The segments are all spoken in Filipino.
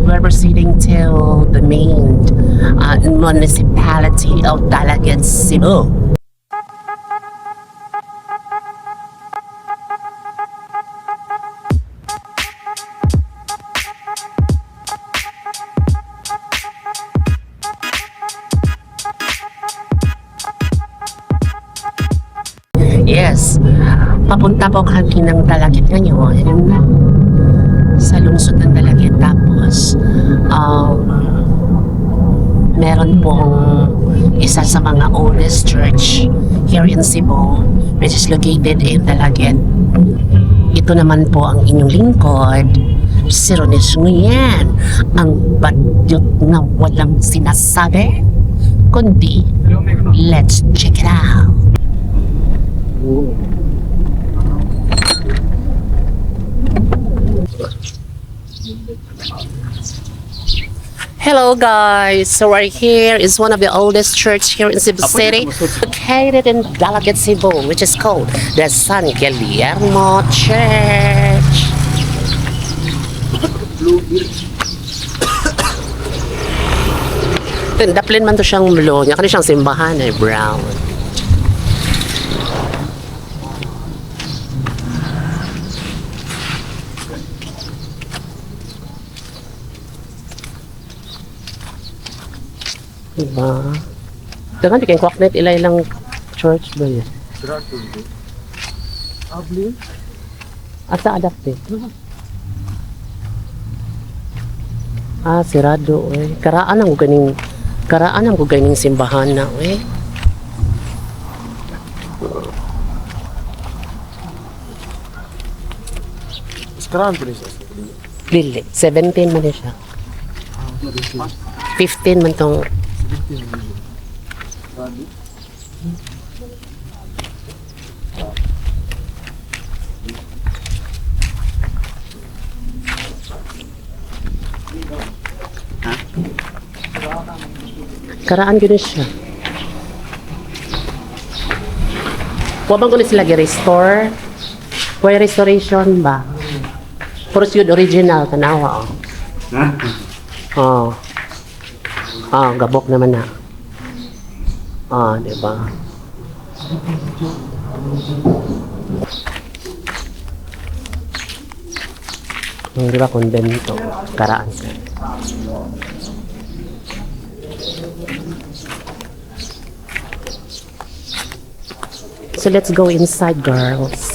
we're proceeding to the main municipality of Dalaguete, Cebu. Yes, papunta po kami ng Dalaguete ngayon sa lungsod ng Dalaguete. Tapos, meron pong isa sa mga oldest church here in Cebu, which is located in Dalaguete. Ito naman po ang inyong lingkod, si Ronish Nguyen, ang badyot na walang sinasabi, kundi, let's check it out. Hello guys, so right here is one of the oldest church here in Cebu City, located in Dalaguete, Cebu, which is called the San Guillermo Church. Tindaplin man to siyang blue, niya kani siyang simbahan ay brown. Diba? Dengan di kayong kwaknet ilay lang church ba yun? Asa adapte? Sirado eh. Karaan ang ganing simbahan na eh. Karaan po siya? Dili, 17 man siya. 15 man tong karaan gini siya. Wabang ko sila gi-restore. Why restoration ba? Puro yun original tanawa oh. Gabok naman na. Diba? Diba convento? Karaan siya. So let's go inside, girls.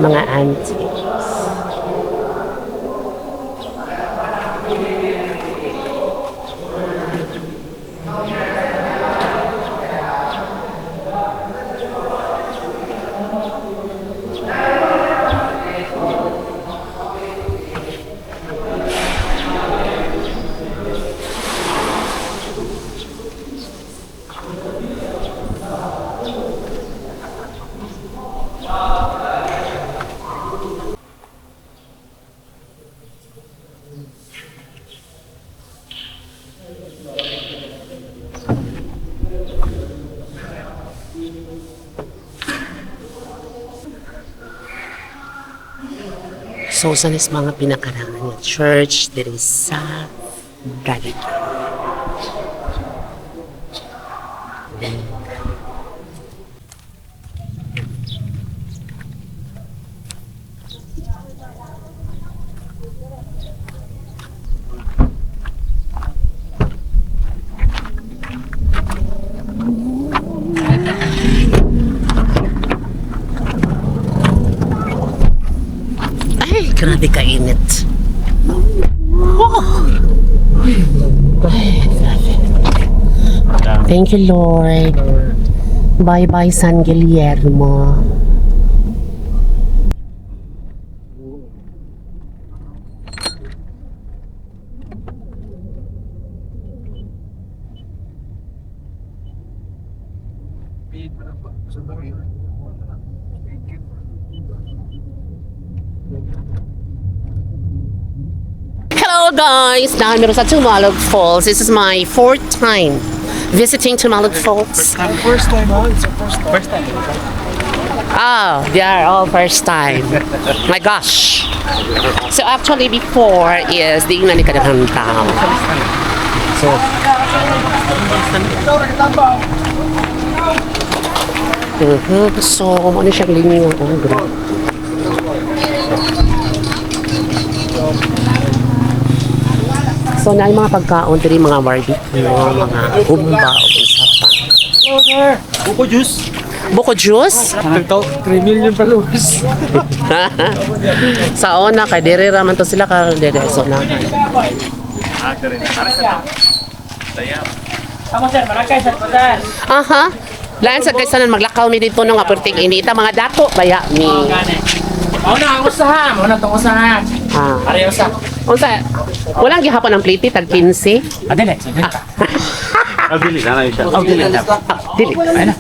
Mga antiques. So, saan is mga pinakarangan niya? Church, there is sa Dalaguete. Grabe kainit. Thank you, Lord. Bye-bye, San Guillermo. Hello guys! Now I'm sa Tumalog Falls. This is my 4th time visiting Tumalog Falls. First time, huh? It's your first time. Oh, they are all first time. My gosh. So actually before is di na ni kadang tao. So, ano siyang linya ng ongro. So, na yung mga pagkaon, diri mga barbecue, mga humba o isa pa. Hello, sir. Buko juice. Buko juice? 3 million followers. Sa ona, kay diri raman to sila ka dere so na. Aha. Lain sa kaysanan maglakaw mi dito nung aperting inita mga dato baya mi. Mao na ang usaha, mao na tong usaha. Ah. Pareho sa. Unsa? Walang gihapon ang plate tag 15. Adele, sige ta. Dili na siya. Dili na. Dili. Ay na.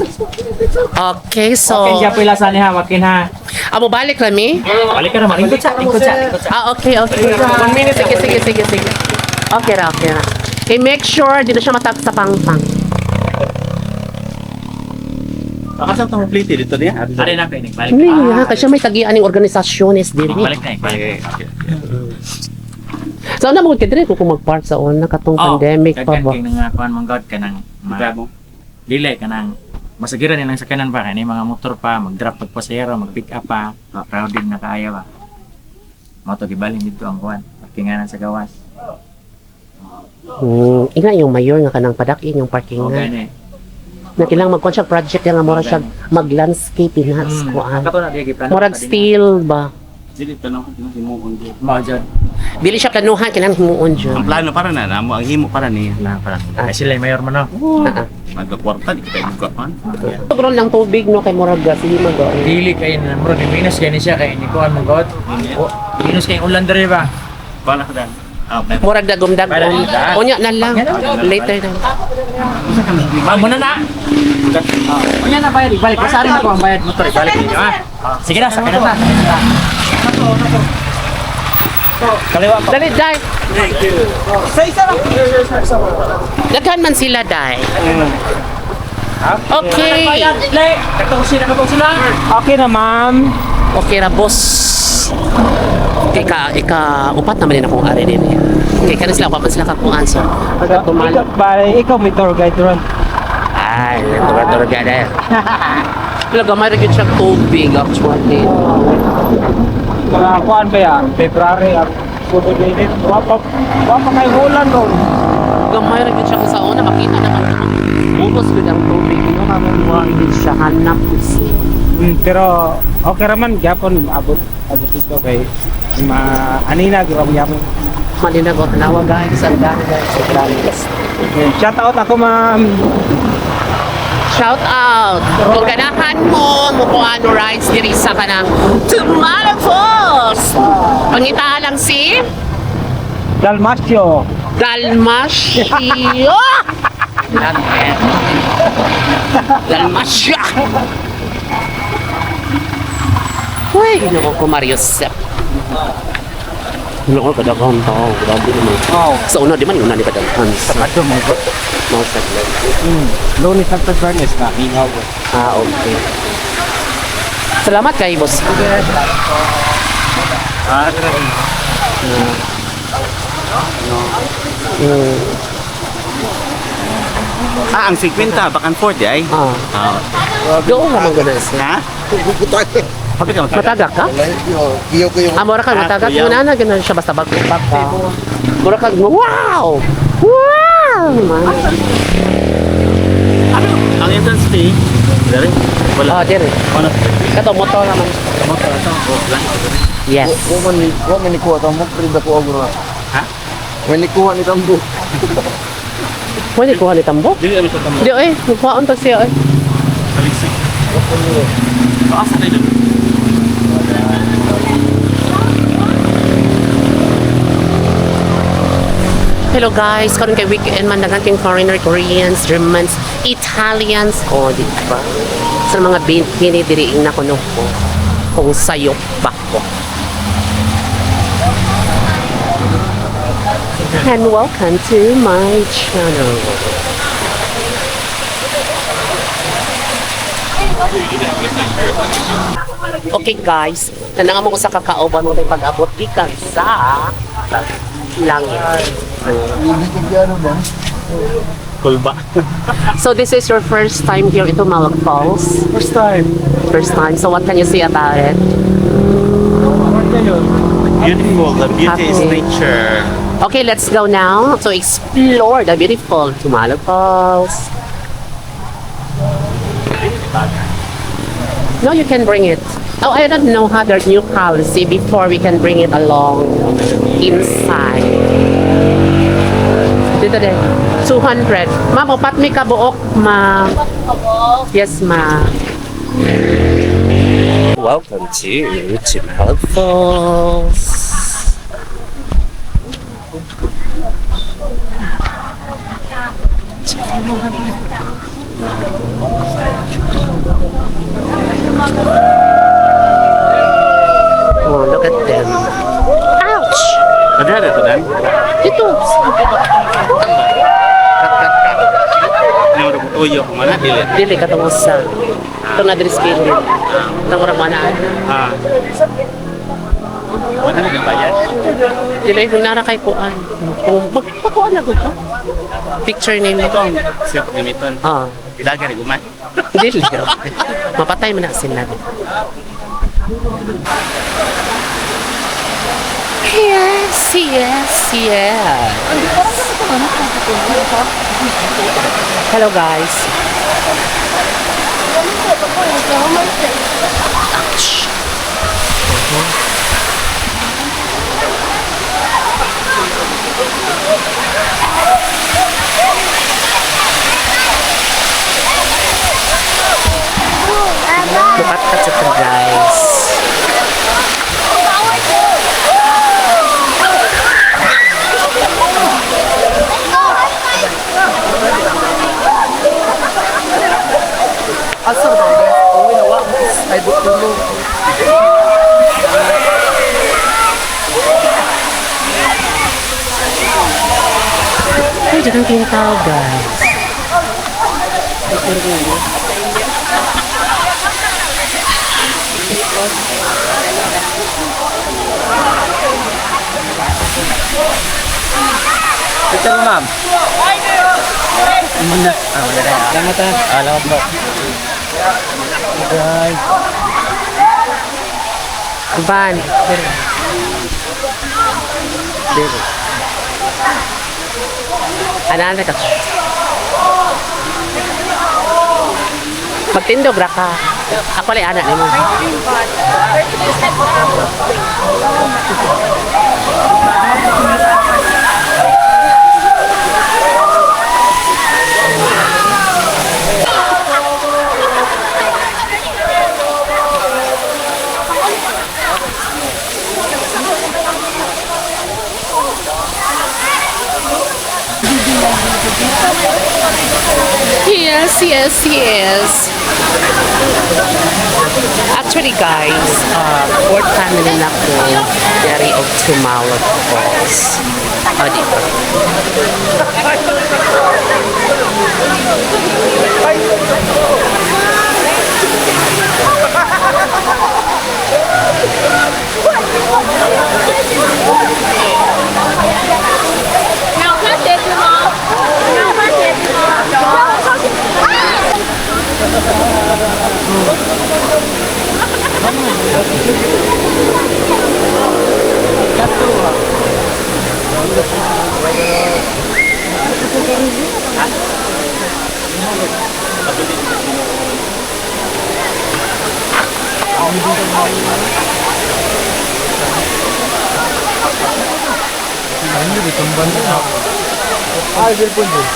Okay, so Okay, siya pila sa niha, makin ha. amo balik lami. Balik ka na, lingkod sa. Okay. 1 minute sige. Okay ra. Okay, make sure di na siya matag sa pangpang. Akasang tong plate dito niya. Ari na kay balik. Hindi ha, kasi may tagian ng organisasyon is diri. Balik na, balik. So na mo kay ko kung mag-park sa una katong pandemic pa ba. Kagad kay nga kuan mong god kanang dili kanang masagiran nilang sakyanan pa kani mga motor pa mag-drop pag pasahero, mag-pick up pa, crowded na kaayo ba. Mo to gibalhin dito ang kuan, parkingan sa gawas. Ina yung mayor nga kanang padakin yung parking O nga. gani. Na kailangan mag siya project nga mura siya mag-landscape inhas kuan. Kato na di giplano. Murag steel ba? Dili tanong ko himuon di. Mo jud. Dili siya planuhan kinang himuon Ang dyan. plano para na namo ang himo para ni Na para. Ay sila yung mayor man no. magkwarta di kita buka man. Sobrang lang tubig no kay murag gas hindi mag Dili kay na bro ni minus gani siya kay ni kuan mong god. Minus kay ulan dere ba. Para ka dan. murag dagom-dagom. Unya na lang. Later na. Mamo na na. Unya na bayad, balik sa rin ako ang bayad motor, balik ninyo ha. Sige na, sakay na ta. Kaliwa pa. Dali, dai. Isa lang. Daghan man sila, dai. Okay. Katong sila ka sila. Okay na, ma'am. Okay ra, boss. Upat naman din akong ari din. Okay, kanin sila, upat man sila kakuan. So, Ikaw may tour guide ron. ay, tur-tur gada. Pero gamay rin siya tubig, actually. Mga kuan ba yan? February at sudo din. Wapa kay ulan ron. Gamay rin siya sa una, makita naman. Bukos ko ang tubig. Yung mga hindi siya hanap. Pero okay raman gyapon abot ito kay anina gyud gyapon. Malina ko, tanawa guys. Ang dami guys. Shout out ako, ma'am. Shout out! Kung ganahan mo, mukuha no rides diri sa kanang Tumalog Falls! Pangitaan lang si Dalmasyo. Dalmasyo! Dalmasyo! Uy, ginoo ko Mario Sep. Ginoo ko kadaghan tao. Grabe naman. Sa una, di man yung una ni kadaghan. Ato mo ko. Mga saglit. Lunes at February na hingaw ko. Okay. Salamat kay boss. Ang 50 back and forth ay. Doon naman gano'n siya. Ha? Sabi ka Matagak ka? Mura ka matagak. Muna na gano'n siya basta bago. Mura ka, wow! Wow! Man. Ang entrance fee, dari wala. Dire. Ano? Kato, motor naman. Motor ito. Yes. Wa man nikuha tamo prid ako agro. Ha? Wa nikuha ni tambo. Pwede kuha ni Tambo? Dili kami sa tamo. Di kuhaan to siya eh. Saliksik. Asa na yun? Hello guys, karon kay weekend man nagaking foreigner, Koreans, Germans, Italians, di ba? Sa mga binidiriin na kuno ko kung sayop ba ko. and welcome to my channel. Okay guys, tanangan mo ko sa kakauban mo tayo pag-abot gikan sa langit. Kulba. So this is your first time here in Tumalog Falls? First time. First time. So what can you say about it? Beautiful, the beauty is Okay. nature. Okay, let's go now to explore the beautiful Tumalog Falls. No, you can bring it. Oh, I don't know how their new policy before we can bring it along inside. Dito din. 200. Ma'am, upat mi kabuok, ma'am. Yes, ma'am. Welcome to Tumalog Falls. Oh, look at them. Ouch! Ada tuh dan. Ito. Ini udah tuyuk mana dilihat. Dili ka tungos sa. Ito na diri scale. Ito mo ramanaan. Ah. Mana nih bayar? Dili kung nara kay kuan. Kung magpakuan na ko. Picture name nito. Siap limitan. Ah, Tidak ada rumah. dili. Mapatay mo na sila. Yes, yes, yes. Hello guys. Ouch. Bukat ka sa guys. Asal ba? Uwi na wa. Ay, butulo. Ay, dyan ang tintaw guys. Kita ma'am. Muna. Ah, wala na. Salamat ah. Salamat po. Bye. Van. Dili. Ananda ka. Magtindog ra ka. Ako lang anak nimo. Yes, yes, yes. Actually guys, fourth family na po dari og Tumalog Falls. O, di ba? Ay, cellphone din.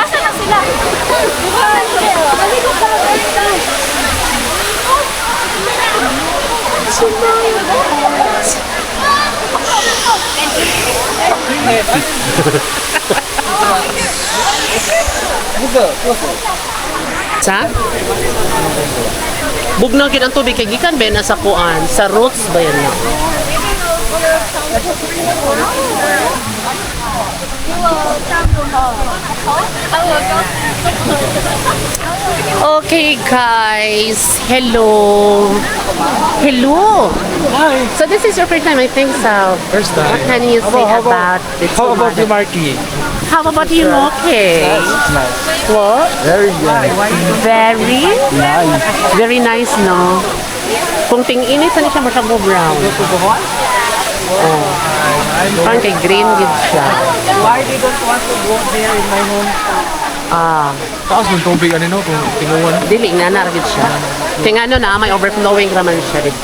Asa na sila? Sa? Bugnaw gid ang tubig kay gikan ba na sa kuan, sa roots ba yan na? Okay guys, hello. Hello. Hi. So this is your first time, I think so. First time. What can you say about the How about you, tomato? Marky? How about you, okay? Nice. What? Very nice. Very? Very nice, no? Kung ting-init, saan siya masyag mo brown? Oh. Parang kay green gid siya. Why they don't want to go there in my home? Ah, Taas ng tubig, ano, kung tinguan. dili nga na gid siya. Kaya nga ano na, may overflowing raman siya dito.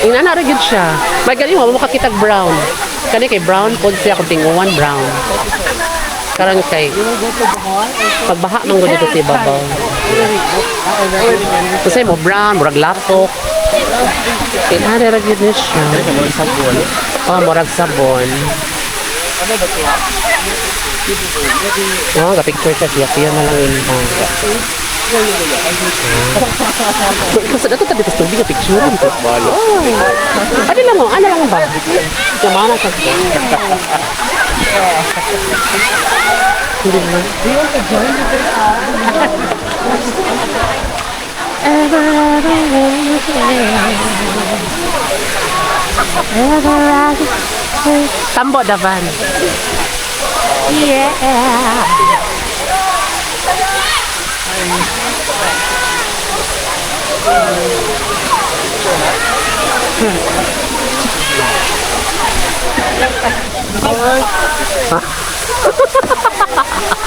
Ina na gid siya. May galing mo makakitag brown. Kani kay brown pod siya kung tinguan brown. Karon kay pagbaha man gud dito sa ibabaw. Kasi mo brown, murag lapok. Ina na gid ni siya. Oh, murag sabon. Oh, ka-picture siya na lang yun. Kasi dato tadi sa tubig picture dito. Oh. Ano lang ba? Kumana sa ko. Hindi mo. Tambo davan. Yeah.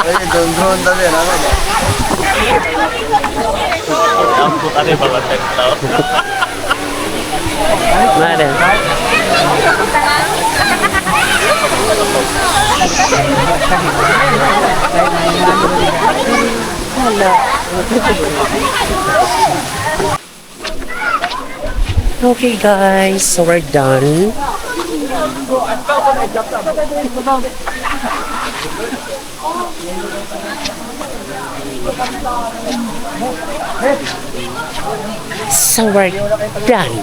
Ay, drone tadi, ano ba? Mare. Okay guys, so we're done. So we're done.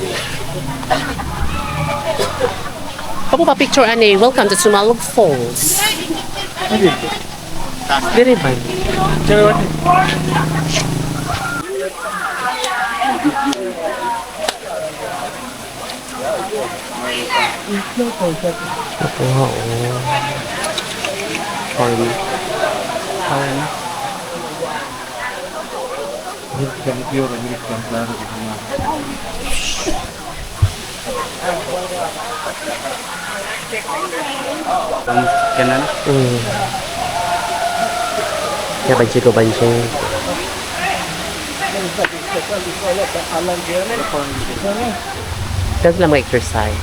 Kamu pa picture ani? Welcome to Sumalog Falls. Diri ba? Nakuha oh. Farm. Kanan. Ya banci ko banci. That's lang exercise.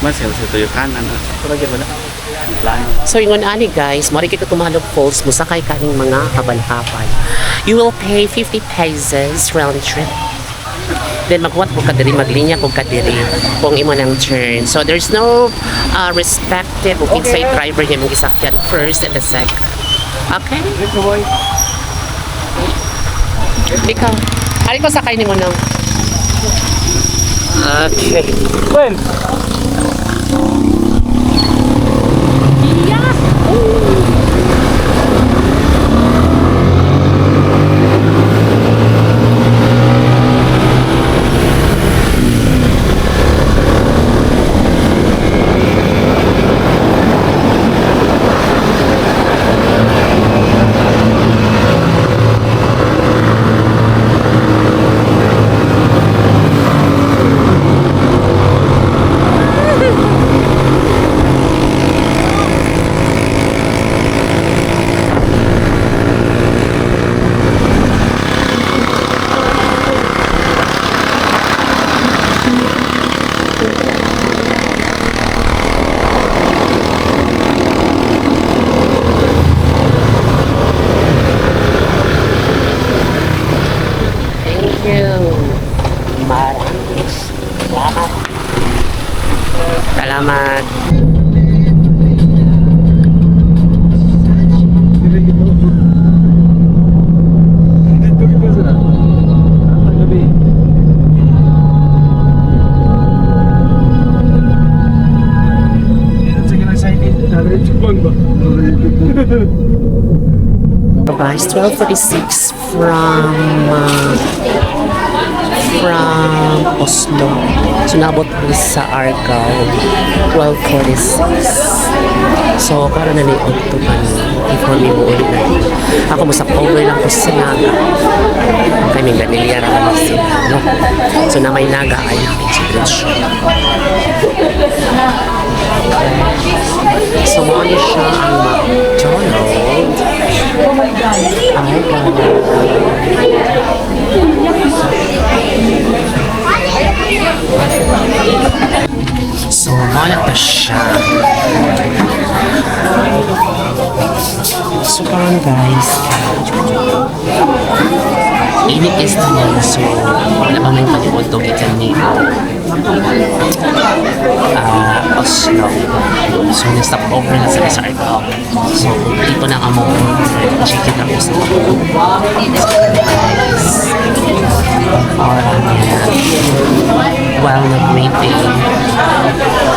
Mas sa tuyo kanan. Lagi wala. Plan. So ingon ani guys, mari kita tumalog falls, musakay kaning mga kabalhapay. You will pay 50 pesos round trip. Then magwat ko kadiri, maglinya ko kadiri kung imo nang turn. So there's no respective o kinsay driver niya mong gisakyan first and the second. Okay? Ikaw, hari ko sakay ni mo nang. Okay. Well, So guys, 12:46 from Oslo. So nabot ko sa Argao 12:46. So karon na liog to pa before mi mo ulit na. Ako mo sa over lang ko sa Naga. Kami nga niliyara lang sila, no? So na may Naga ay nakikinig. So mo ni siya ang McDonald's. Oh my God. So, wala pa siya. So, parang guys, init is na niya. So, wala pa may pag-iwag ikan ni Oslo. So, na-stop over na sa Argao. So, dito na kamo chicken na gusto ko. While nag-waiting.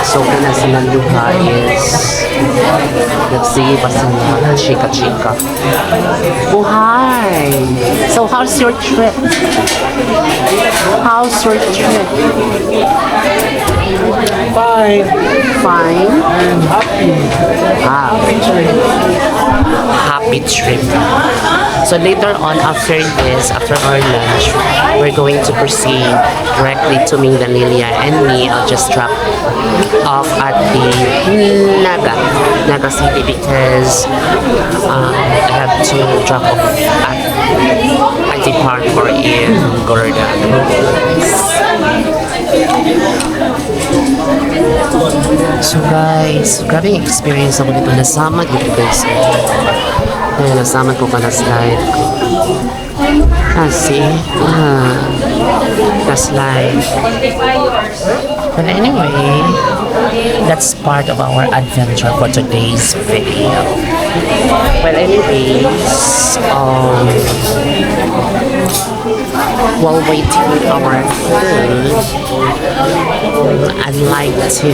So, kung nasilang luha is nagsige pa sila chika-chika. Oh, hi! So, how's your trip? How's your trip? Fine. Fine? I'm happy. Ah, happy trip. So later on, after this, after our lunch, we're going to proceed directly to Mindanilla, and me, I'll just drop off at the Naga City because I have to drop off at the park or in Gorda. So guys, grabe yung experience ako dito. Nasamad dito guys. Kaya nasamad ko pa na slide ko. Kasi, na slide. But anyway, that's part of our adventure for today's video. Well, anyways, while waiting our food, I'd like to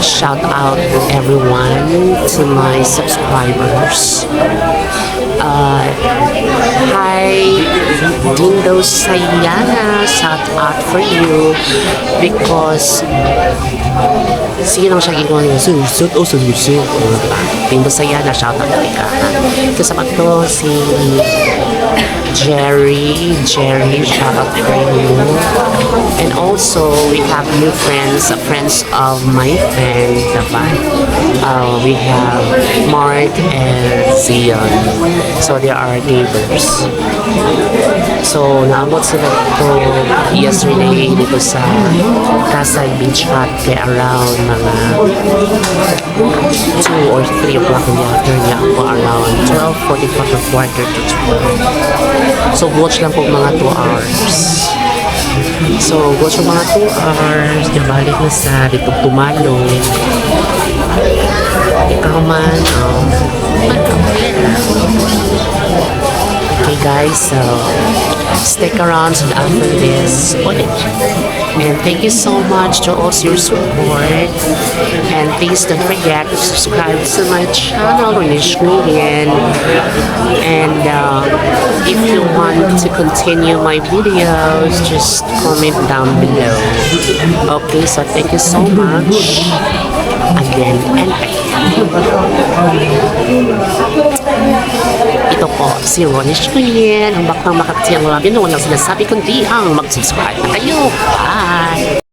shout out everyone to my subscribers. Hi, Dindo Sayana, shout out for you because sino siya ginawa niya? Susut o susut? Dindo Sayana, shout out ka. Kasama to si Jerry, shout out for you. And also, we have new friends of my friend, we have Mark and Zion. So, they are neighbors. So, naabot sila ito yesterday dito sa Kasay Beach Hut kaya around mga 2 or 3 o'clock in the afternoon ako around 12:45 or quarter to 12. So, watch lang po mga 2 hours. So, watch mga 2 hours. Nabalik na sa dito tumalo. Ikaw man, okay guys, so stick around after this footage. And thank you so much to all your support. And please don't forget to subscribe to my channel, Ronish Nguyen. And if you want to continue my videos, just comment down below. Okay, so thank you so much again and again. Ito po si Ronish Nguyen, ang bakang makatiang labi na walang sinasabi kundi ang mag-subscribe na kayo. Bye!